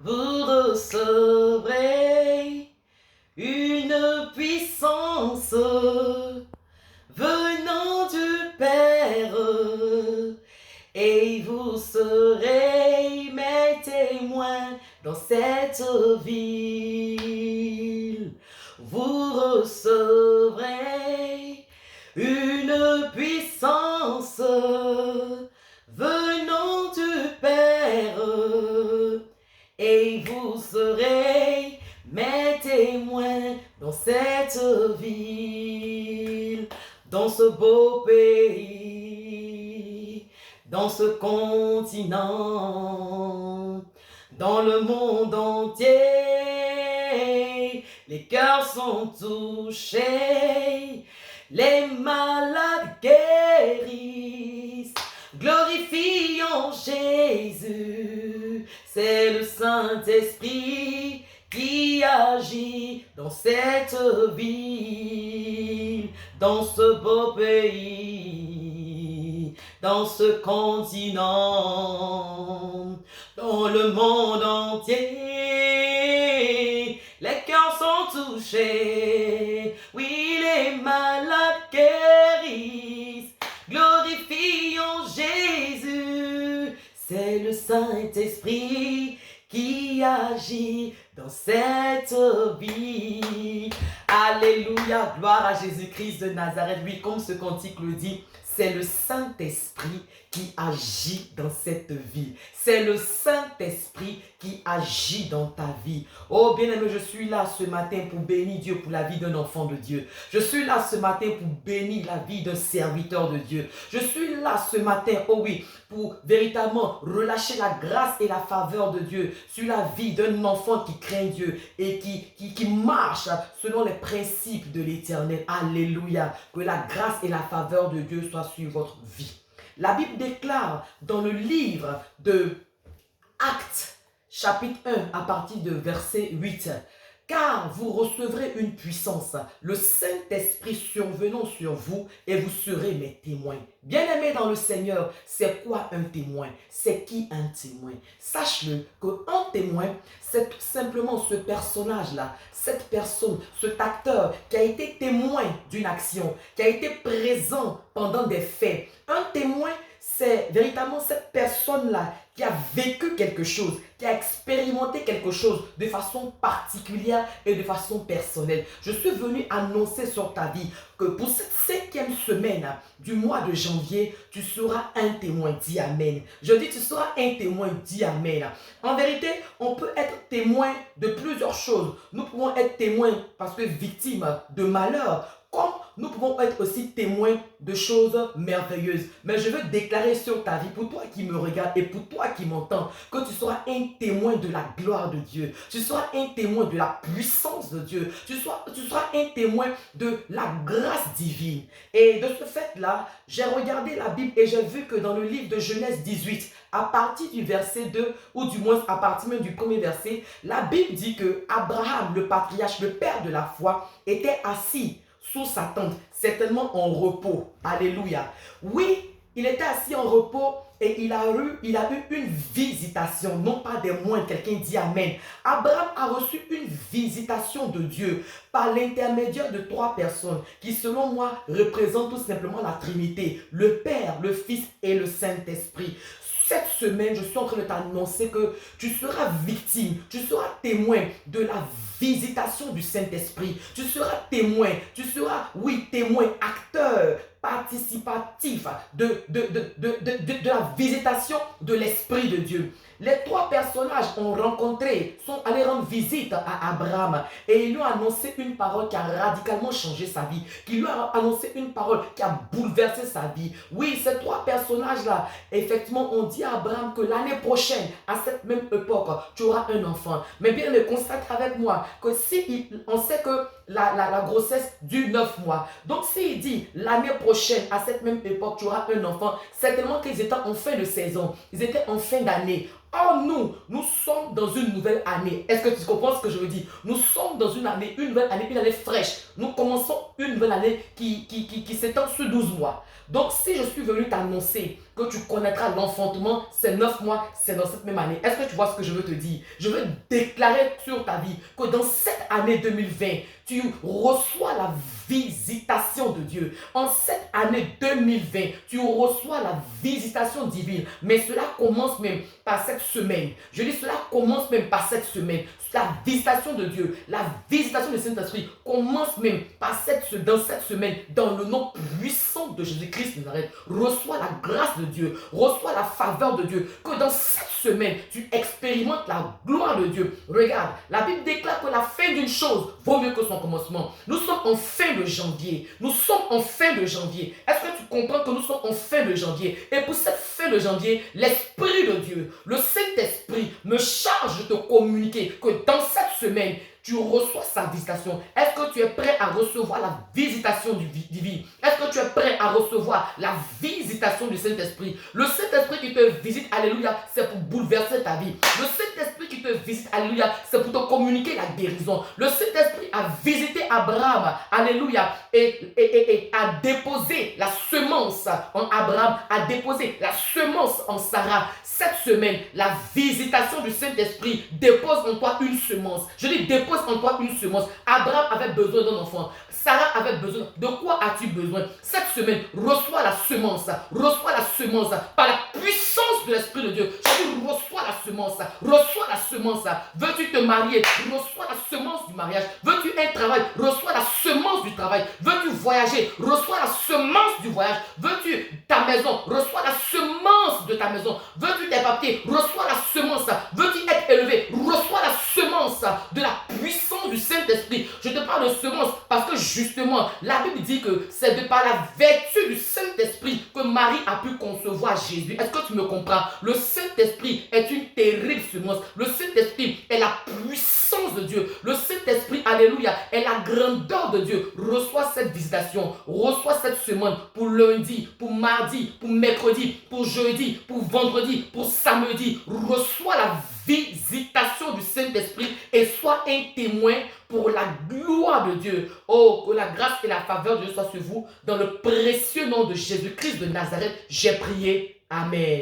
vous recevrez une puissance venant du Père, et vous serez mes témoins dans cette ville. Vous recevrez une puissance venant du Père, et vous serez mes témoins dans cette ville, dans ce beau pays, dans ce continent, dans le monde entier. Les cœurs sont touchés, les malades guérissent, glorifions Jésus. C'est le Saint-Esprit qui agit dans cette ville, dans ce beau pays, dans ce continent, dans le monde entier. Les cœurs sont touchés, oui, les malades guérissent, glorifions Jésus. C'est le Saint-Esprit qui agit dans cette vie. Alléluia, gloire à Jésus-Christ de Nazareth. Oui, comme ce cantique le dit, c'est le Saint-Esprit qui agit dans cette vie. C'est le Saint-Esprit qui agit dans ta vie. Oh bien-aimé, je suis là ce matin pour bénir Dieu pour la vie d'un enfant de Dieu. Je suis là ce matin pour bénir la vie d'un serviteur de Dieu. Je suis là ce matin, oh oui, pour véritablement relâcher la grâce et la faveur de Dieu sur la vie d'un enfant qui craint Dieu et qui marche selon les principes de l'Éternel. Alléluia. Que la grâce et la faveur de Dieu soient sur votre vie. La Bible déclare dans le livre de Actes, chapitre 1, à partir de verset 8, « Car vous recevrez une puissance, le Saint-Esprit survenant sur vous, et vous serez mes témoins. » Bien-aimés dans le Seigneur, c'est quoi un témoin? C'est qui un témoin? Sache-le qu'un témoin, c'est tout simplement ce personnage-là, cette personne, cet acteur qui a été témoin d'une action, qui a été présent pendant des faits. Un témoin, c'est véritablement cette personne-là qui a vécu quelque chose, qui a expérimenté quelque chose de façon particulière et de façon personnelle. Je suis venu annoncer sur ta vie que pour cette 5e semaine du mois de janvier, tu seras un témoin. Dis Amen. Je dis tu seras un témoin. Dis Amen. En vérité, on peut être témoin de plusieurs choses. Nous pouvons être témoins parce que victimes de malheur, comme nous pouvons être aussi témoins de choses merveilleuses. Mais je veux déclarer sur ta vie, pour toi qui me regarde et pour toi qui m'entends, que tu seras un témoin de la gloire de Dieu. Tu seras un témoin de la puissance de Dieu. Tu seras un témoin de la grâce divine. Et de ce fait-là, j'ai regardé la Bible et j'ai vu que dans le livre de Genèse 18, à partir du verset 2, ou du moins à partir même du premier verset, la Bible dit que Abraham, le patriarche, le père de la foi, était assis sous sa tente, certainement en repos. Alléluia. Oui, il était assis en repos et il a eu une visitation, non pas des moindres. Quelqu'un dit Amen. Abraham a reçu une visitation de Dieu par l'intermédiaire de 3 personnes qui, selon moi, représentent tout simplement la Trinité, le Père, le Fils et le Saint-Esprit. Cette semaine, je suis en train de t'annoncer que tu seras victime, tu seras témoin de la visitation du Saint-Esprit. Tu seras témoin, tu seras, oui, témoin, acteur, participatif de la visitation de l'Esprit de Dieu. Les 3 personnages sont allés rendre visite à Abraham et ils lui ont annoncé une parole qui a radicalement changé sa vie, qui lui a annoncé une parole qui a bouleversé sa vie. Oui, ces 3 personnages-là, effectivement, ont dit à Abraham que l'année prochaine, à cette même époque, tu auras un enfant. Mais bien, le constate avec moi que si on sait que la grossesse dure 9 mois, donc s'il dit l'année prochaine, à cette même époque, tu auras un enfant, certainement qu'ils étaient en fin de saison, ils étaient en fin d'année. Oh nous sommes dans une nouvelle année. Est-ce que tu comprends ce que je veux dire? Nous sommes dans une nouvelle année, une année fraîche. Nous commençons une nouvelle année qui s'étend sur 12 mois. Donc si je suis venu t'annoncer que tu connaîtras l'enfantement, c'est 9 mois, c'est dans cette même année. Est-ce que tu vois ce que je veux te dire? Je veux déclarer sur ta vie que dans cette année 2020, tu reçois la visitation de Dieu. En cette année 2020, tu reçois la visitation divine. Mais cela commence même par cette semaine. Je dis cela commence même par cette semaine. La visitation de Dieu, la visitation du Saint-Esprit commence même dans cette semaine, dans le nom puissant de Jésus-Christ de Nazareth. Reçois la grâce de Dieu, reçois la faveur de Dieu, que dans cette semaine, tu expérimentes la gloire de Dieu. Regarde, la Bible déclare que la fin d'une chose vaut mieux que son commencement. Nous sommes en fin de janvier. Nous sommes en fin de janvier. Est-ce que tu comprends que nous sommes en fin de janvier? Et pour cette fin de janvier, l'Esprit de Dieu, le Saint-Esprit me charge de te communiquer que dans cette semaine, tu reçois sa visitation. Est-ce que tu es prêt à recevoir la visitation divine? Est-ce que tu es prêt à recevoir la visitation du Saint-Esprit? Le Saint-Esprit qui te visite, alléluia, c'est pour bouleverser ta vie. Le Saint-Esprit qui te visite, alléluia, c'est pour te communiquer la guérison. Le Saint-Esprit a visité Abraham, alléluia, et a déposé la semence en Abraham, a déposé la semence en Sarah. Cette semaine, la visitation du Saint-Esprit dépose en toi une semence. Je dis dépose en toi une semence. Abraham avait besoin d'un enfant. Sarah avait besoin. De quoi as-tu besoin? Cette semaine, reçois la semence. Reçois la semence par la puissance de l'Esprit de Dieu. Je dis reçois la semence. Reçois la semence. Veux-tu te marier? Reçois la semence du mariage. Veux-tu un travail? Reçois la semence du travail. Veux-tu voyager? Reçois la semence du voyage. Veux-tu ta maison? Reçois la semence de ta maison. Veux-tu tes papiers? Reçois la semence. Veux-tu être élevé? Reçois la semence de la puissance du Saint-Esprit. Je te parle de semence parce que justement, la Bible dit que c'est de par la vertu du Saint-Esprit que Marie a pu concevoir Jésus. Est-ce que tu me comprends? Le Saint-Esprit est une terrible semence. Le Saint-Esprit est la puissance de Dieu. Le Saint-Esprit, alléluia, est la grandeur de Dieu. Reçois cette visitation. Reçois cette semaine pour lundi, pour mardi, pour mercredi, pour jeudi, pour vendredi, pour samedi. Reçois la visitation du Saint-Esprit et sois un témoin pour la gloire de Dieu. Oh, que la grâce et la faveur de Dieu soient sur vous. Dans le précieux nom de Jésus-Christ de Nazareth, j'ai prié. Amen.